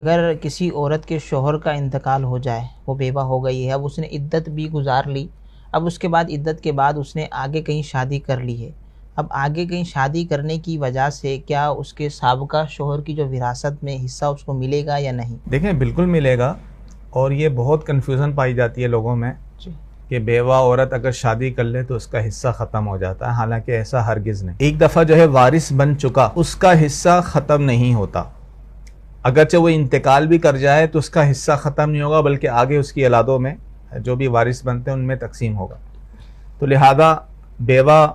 اگر کسی عورت کے شوہر کا انتقال ہو جائے، وہ بیوہ ہو گئی ہے، اب اس نے عدت بھی گزار لی، اب اس کے بعد عدت کے بعد اس نے آگے کہیں شادی کر لی ہے، اب آگے کہیں شادی کرنے کی وجہ سے کیا اس کے سابقہ شوہر کی جو وراثت میں حصہ اس کو ملے گا یا نہیں؟ دیکھیں بالکل ملے گا، اور یہ بہت کنفیوژن پائی جاتی ہے لوگوں میں جی کہ بیوہ عورت اگر شادی کر لے تو اس کا حصہ ختم ہو جاتا ہے، حالانکہ ایسا ہرگز نہیں۔ ایک دفعہ جو ہے وارث بن چکا، اس کا حصہ ختم نہیں ہوتا، اگرچہ وہ انتقال بھی کر جائے تو اس کا حصہ ختم نہیں ہوگا، بلکہ آگے اس کی اولادوں میں جو بھی وارث بنتے ہیں ان میں تقسیم ہوگا۔ تو لہذا بیوہ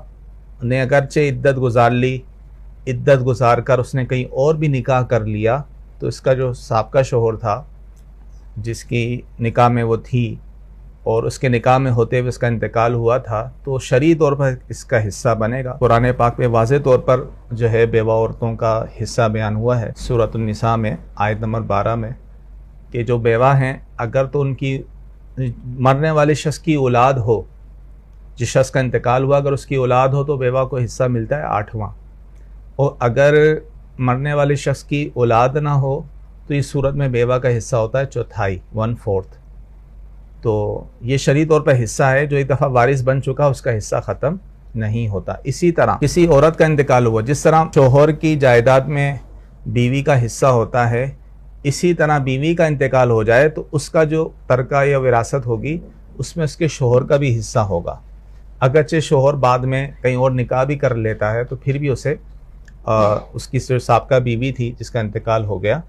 نے اگرچہ عدت گزار لی، عدت گزار کر اس نے کہیں اور بھی نکاح کر لیا، تو اس کا جو سابقہ شوہر تھا جس کی نکاح میں وہ تھی اور اس کے نکاح میں ہوتے ہوئے اس کا انتقال ہوا تھا، تو شرعی طور پر اس کا حصہ بنے گا۔ قرآن پاک میں واضح طور پر جو ہے بیوہ عورتوں کا حصہ بیان ہوا ہے سورۃ النساء میں آیت نمبر 12 میں، کہ جو بیوہ ہیں اگر تو ان کی مرنے والے شخص کی اولاد ہو، جس شخص کا انتقال ہوا اگر اس کی اولاد ہو تو بیوہ کو حصہ ملتا ہے 8واں، اور اگر مرنے والے شخص کی اولاد نہ ہو تو اس صورت میں بیوہ کا حصہ ہوتا ہے 1/4 1/4۔ تو یہ شرعی طور پر حصہ ہے، جو ایک دفعہ وارث بن چکا اس کا حصہ ختم نہیں ہوتا۔ اسی طرح کسی عورت کا انتقال ہوا، جس طرح شوہر کی جائیداد میں بیوی کا حصہ ہوتا ہے، اسی طرح بیوی کا انتقال ہو جائے تو اس کا جو ترکہ یا وراثت ہوگی اس میں اس کے شوہر کا بھی حصہ ہوگا، اگرچہ شوہر بعد میں کہیں اور نکاح بھی کر لیتا ہے تو پھر بھی اسے اس کی جو سابقہ بیوی تھی جس کا انتقال ہو گیا